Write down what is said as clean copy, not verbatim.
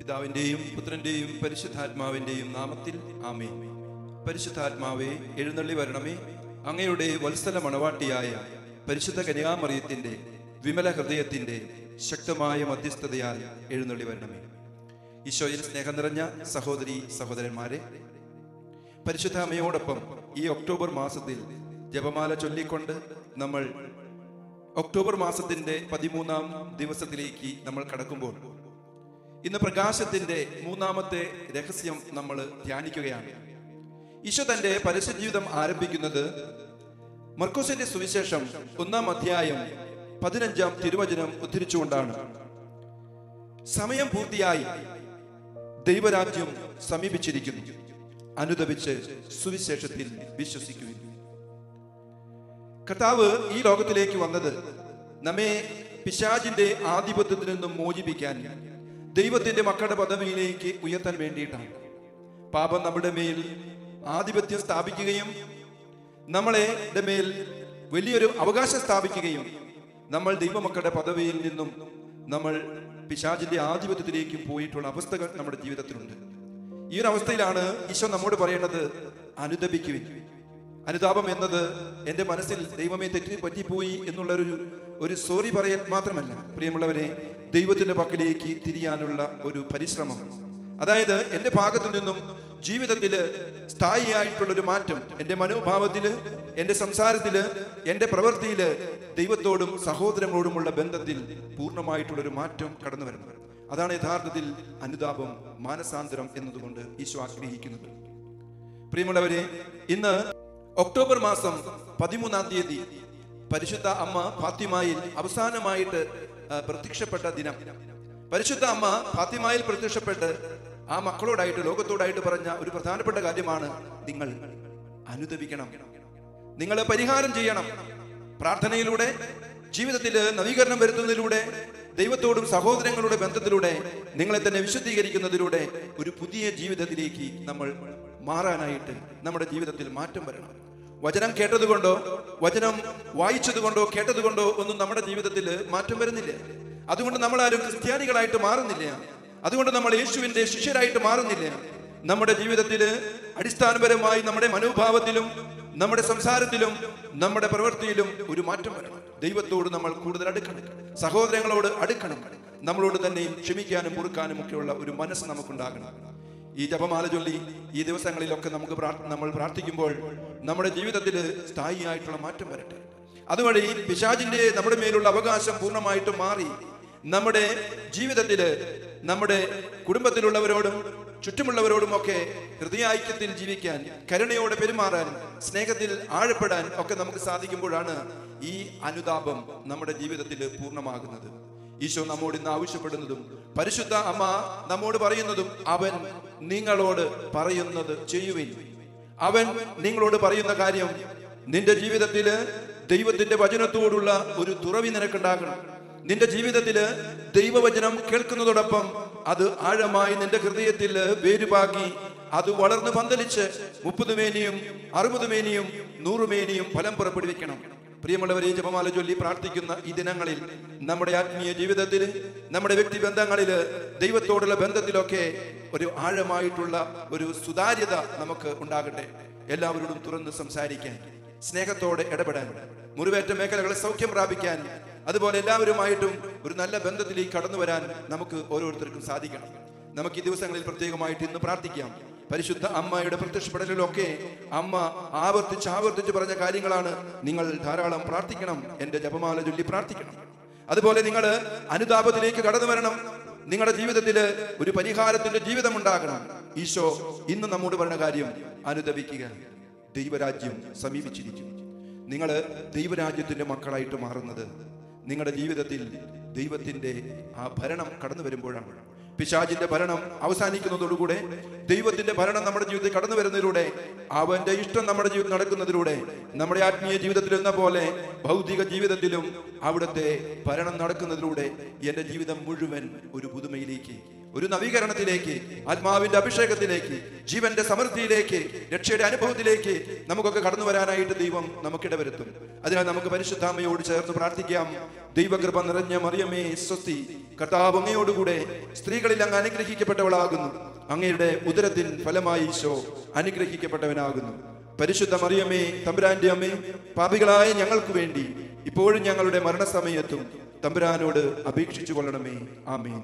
പിതാവിന്റെയും പുത്രന്റെയും പരിശുദ്ധാത്മാവിന്റെയും നാമത്തിൽ ആമേൻ. പരിശുദ്ധാത്മാവേ, എഴുന്നള്ളി വരണമേ. അങ്ങയുടെ വത്സല മണവാട്ടിയായ പരിശുദ്ധ കന്യാമറിയത്തിന്റെ വിമല ഹൃദയത്തിന്റെ ശക്തമായ മധ്യസ്ഥതയാൽ എഴുന്നള്ളി വരണമേ. ഈശോയിൽ സ്നേഹം നിറഞ്ഞ സഹോദരി സഹോദരന്മാരെ, പരിശുദ്ധ അമ്മയോടൊപ്പം ഈ ഒക്ടോബർ മാസത്തിൽ ജപമാല ചൊല്ലിക്കൊണ്ട് നമ്മൾ ഒക്ടോബർ മാസത്തിന്റെ 13-ാം ദിവസത്തിലേക്ക് നമ്മൾ കടക്കുമ്പോൾ ഇന്ന് പ്രകാശത്തിന്റെ 3-ാമത്തെ രഹസ്യം നമ്മൾ ധ്യാനിക്കുകയാണ്. ഈശോ തന്റെ പരസ്യജീവിതം ആരംഭിക്കുന്നത് മർക്കോസിന്റെ സുവിശേഷം 1-ാം അധ്യായം 15-ാം തിരുവചനം ഉദ്ധരിച്ചുകൊണ്ടാണ്. സമയം പൂർത്തിയായി, ദൈവരാജ്യം സമീപിച്ചിരിക്കുന്നു, അനുദപിച്ച് സുവിശേഷത്തിൽ വിശ്വസിക്കുവിൻ. കർത്താവ് ഈ ലോകത്തിലേക്ക് വന്നത് നമ്മെ പിശാചിന്റെ ആധിപത്യത്തിൽ നിന്നും മോചിപ്പിക്കാൻ, ദൈവത്തിന്റെ മക്കളുടെ പദവിയിലേക്ക് ഉയർത്താൻ വേണ്ടിയിട്ടാണ്. പാപം നമ്മുടെ മേൽ ആധിപത്യം സ്ഥാപിക്കുകയും നമ്മളെ മേൽ വലിയൊരു അവകാശം സ്ഥാപിക്കുകയും നമ്മൾ ദൈവമക്കളുടെ പദവിയിൽ നിന്നും നമ്മൾ പിശാചിന്റെ ആധിപത്യത്തിലേക്ക് പോയിട്ടുള്ള അവസ്ഥകൾ നമ്മുടെ ജീവിതത്തിലുണ്ട്. ഈ ഒരു അവസ്ഥയിലാണ് ഈശോ നമ്മോട് പറയേണ്ടത്, അനുദപിക്കുവിൻ. അനുതാപം എന്നത് എൻ്റെ മനസ്സിൽ ദൈവമേ തെറ്റി പറ്റിപ്പോയി എന്നുള്ള ഒരു സോറി പറയൽ മാത്രമല്ല, പ്രിയമുള്ളവരെ, ദൈവത്തിന്റെ പക്കലേക്ക് തിരിയാനുള്ള ഒരു പരിശ്രമം. അതായത് എൻ്റെ ഭാഗത്തു നിന്നും ജീവിതത്തില് സ്ഥായിയായിട്ടുള്ളൊരു മാറ്റം, എൻ്റെ മനോഭാവത്തില്, എൻ്റെ സംസാരത്തില്, എൻ്റെ പ്രവൃത്തിയില്, ദൈവത്തോടും സഹോദരങ്ങളോടുമുള്ള ബന്ധത്തിൽ പൂർണ്ണമായിട്ടുള്ളൊരു മാറ്റം കടന്നു വരണം. അതാണ് യഥാർത്ഥത്തിൽ അനുതാപം, മാനസാന്തരം എന്നതുകൊണ്ട് ഈശോ ആഗ്രഹിക്കുന്നത്. പ്രിയമുള്ളവരെ, ഇന്ന് ഒക്ടോബർ മാസം 13-ാം തീയതി പരിശുദ്ധ അമ്മ ഫാത്തിമയിൽ അവസാനമായിട്ട് പ്രത്യക്ഷപ്പെട്ട ദിനം. പരിശുദ്ധ അമ്മ ഫാത്തിമയിൽ പ്രത്യക്ഷപ്പെട്ട് ആ മക്കളോടായിട്ട്, ലോകത്തോടായിട്ട് പറഞ്ഞ ഒരു പ്രധാനപ്പെട്ട കാര്യമാണ്, നിങ്ങൾ അനുദപിക്കണം, നിങ്ങൾ പരിഹാരം ചെയ്യണം. പ്രാർത്ഥനയിലൂടെ, ജീവിതത്തിൽ നവീകരണം വരുത്തുന്നതിലൂടെ, ദൈവത്തോടും സഹോദരങ്ങളുടെ ബന്ധത്തിലൂടെ, നിങ്ങളെ തന്നെ വിശുദ്ധീകരിക്കുന്നതിലൂടെ ഒരു പുതിയ ജീവിതത്തിലേക്ക് നമ്മൾ മാറാനായിട്ട് നമ്മുടെ ജീവിതത്തിൽ മാറ്റം വരണം. വചനം കേട്ടതുകൊണ്ടോ, വചനം വായിച്ചതുകൊണ്ടോ, കേട്ടതുകൊണ്ടോ ഒന്നും നമ്മുടെ ജീവിതത്തിൽ മാറ്റം വരുന്നില്ല. അതുകൊണ്ട് നമ്മൾ ആരും ക്രിസ്ത്യാനികളായിട്ട് മാറുന്നില്ല. അതുകൊണ്ട് നമ്മൾ യേശുവിന്റെ ശിഷ്യരായിട്ട് മാറുന്നില്ല. നമ്മുടെ ജീവിതത്തിൽ അടിസ്ഥാനപരമായി നമ്മുടെ മനോഭാവത്തിലും, നമ്മുടെ സംസാരത്തിലും, നമ്മുടെ പ്രവൃത്തിയിലും ഒരു മാറ്റം വരണം. ദൈവത്തോട് നമ്മൾ കൂടുതൽ അടുക്കണം, സഹോദരങ്ങളോട് അടുക്കണം, നമ്മളോട് തന്നെയും ക്ഷമിക്കാനും പൊറുക്കാനും ഒക്കെയുള്ള ഒരു മനസ്സ് നമുക്കുണ്ടാകണം. ഈ ജപമാല ചൊല്ലി ഈ ദിവസങ്ങളിലൊക്കെ നമ്മൾ പ്രാർത്ഥിക്കുമ്പോൾ നമ്മുടെ ജീവിതത്തിൽ സ്ഥായിയായിട്ടുള്ള മാറ്റം വരട്ടെ. അതുവഴി പിശാചിന്റെ നമ്മുടെ മേലുള്ള അവകാശം പൂർണ്ണമായിട്ടും മാറി നമ്മുടെ ജീവിതത്തിൽ, നമ്മുടെ കുടുംബത്തിലുള്ളവരോടും ചുറ്റുമുള്ളവരോടുമൊക്കെ ഹൃദയാഐക്യത്തിൽ ജീവിക്കാൻ, കരുണയോടെ പെരുമാറാൻ, സ്നേഹത്തിൽ ആഴപ്പെടാൻ ഒക്കെ നമുക്ക് സാധിക്കുമ്പോഴാണ് ഈ അനുതാപം നമ്മുടെ ജീവിതത്തിൽ പൂർണ്ണമാകുന്നത്. ഈശോ നമ്മോട് ഇന്ന് ആവശ്യപ്പെടുന്നതും പരിശുദ്ധ അമ്മ നമ്മോട് പറയുന്നതും, അവൻ നിങ്ങളോട് പറയുന്നത് ചെയ്യുവിൻ. അവൻ നിങ്ങളോട് പറയുന്ന കാര്യം, നിന്റെ ജീവിതത്തില് ദൈവത്തിന്റെ വചനത്തോടുള്ള ഒരു തുറവി നിനക്കുണ്ടാകണം. നിന്റെ ജീവിതത്തില് ദൈവവചനം കേൾക്കുന്നതോടൊപ്പം അത് ആഴമായി നിന്റെ ഹൃദയത്തിൽ വേരുപാകി അത് വളർന്ന് പന്തലിച്ച് 30 മേനിയും 60 മേനിയും 100 മേനിയും ഫലം പുറപ്പെടുവിക്കണം. പ്രിയമുള്ളവരെ, ജപമാല ചൊല്ലി പ്രാർത്ഥിക്കുന്ന ഈ ദിനങ്ങളിൽ നമ്മുടെ ആത്മീയ ജീവിതത്തിൽ, നമ്മുടെ വ്യക്തിബന്ധങ്ങളിൽ, ദൈവത്തോടുള്ള ബന്ധത്തിലൊക്കെ ഒരു ആഴമായിട്ടുള്ള ഒരു സുതാര്യത നമുക്ക് ഉണ്ടാകട്ടെ. എല്ലാവരോടും തുറന്ന് സംസാരിക്കാൻ, സ്നേഹത്തോടെ ഇടപെടാൻ, മുറിവേറ്റ മേഖലകളെ സൗഖ്യം പ്രാപിക്കാൻ, അതുപോലെ എല്ലാവരുമായിട്ടും ഒരു നല്ല ബന്ധത്തിലേക്ക് കടന്നു വരാൻ നമുക്ക് ഓരോരുത്തർക്കും സാധിക്കണം. നമുക്ക് ഈ ദിവസങ്ങളിൽ പ്രത്യേകമായിട്ട് ഇന്ന് പ്രാർത്ഥിക്കാം. പരിശുദ്ധ അമ്മയുടെ പ്രത്യക്ഷപ്പെടലിലൊക്കെ അമ്മ ആവർത്തിച്ച് പറഞ്ഞ കാര്യങ്ങളാണ്. നിങ്ങൾ ധാരാളം പ്രാർത്ഥിക്കണം, എൻ്റെ ജപമാല ചൊല്ലി പ്രാർത്ഥിക്കണം. അതുപോലെ നിങ്ങൾ അനുതാപത്തിലേക്ക് കടന്നു വരണം. നിങ്ങളുടെ ജീവിതത്തിൽ ഒരു പരിഹാരത്തിന്റെ ജീവിതം ഉണ്ടാകണം. ഈശോ ഇന്ന് നമ്മോട് പറഞ്ഞ കാര്യം, അനുദപിക്കുക, ദൈവരാജ്യം സമീപിച്ചിരിക്കും. നിങ്ങൾ ദൈവരാജ്യത്തിന്റെ മക്കളായിട്ട് മാറുന്നത് നിങ്ങളുടെ ജീവിതത്തിൽ ദൈവത്തിന്റെ ആ ഭരണം കടന്നു വരുമ്പോഴാണ്. പിശാചിന്റെ ഭരണം അവസാനിക്കുന്നതോടുകൂടെ ദൈവത്തിന്റെ ഭരണം നമ്മുടെ ജീവിതത്തിൽ കടന്നു വരുന്നതിലൂടെ, അവന്റെ ഇഷ്ടം നമ്മുടെ ജീവിതത്തിൽ നടക്കുന്നതിലൂടെ, നമ്മുടെ ആത്മീയ ജീവിതത്തിൽ എന്ന പോലെ ഭൗതിക ജീവിതത്തിലും അവിടുത്തെ ഭരണം നടക്കുന്നതിലൂടെ എൻ്റെ ജീവിതം മുഴുവൻ ഒരു പുതുമയിലേക്ക്, ഒരു നവീകരണത്തിലേക്ക്, ആത്മാവിന്റെ അഭിഷേകത്തിലേക്ക്, ജീവന്റെ സമൃദ്ധിയിലേക്ക്, രക്ഷയുടെ അനുഭവത്തിലേക്ക് നമുക്കൊക്കെ കടന്നു വരാനായിട്ട് ദൈവം നമുക്കിടവരുത്തും. അതിനാൽ നമുക്ക് പരിശുദ്ധാമ്മയോട് ചേർന്ന് പ്രാർത്ഥിക്കാം. ദൈവകൃപ നിറഞ്ഞ മറിയമേ സ്വസ്തി, കർത്താവ് അങ്ങയോടുകൂടെ സ്ത്രീകളിൽ അങ്ങ് അനുഗ്രഹിക്കപ്പെട്ടവളാകുന്നു. അങ്ങയുടെ ഉദരത്തിൻ ഫലമായി ഈശോ അനുഗ്രഹിക്കപ്പെട്ടവനാകുന്നു. പരിശുദ്ധ മറിയമേ തമ്പുരാന്റെ അമ്മേ, പാപികളായ ഞങ്ങൾക്ക് വേണ്ടി ഇപ്പോഴും ഞങ്ങളുടെ മരണസമയത്തും തമ്പുരാനോട് അപേക്ഷിച്ചു കൊള്ളണമേ. ആമേൻ.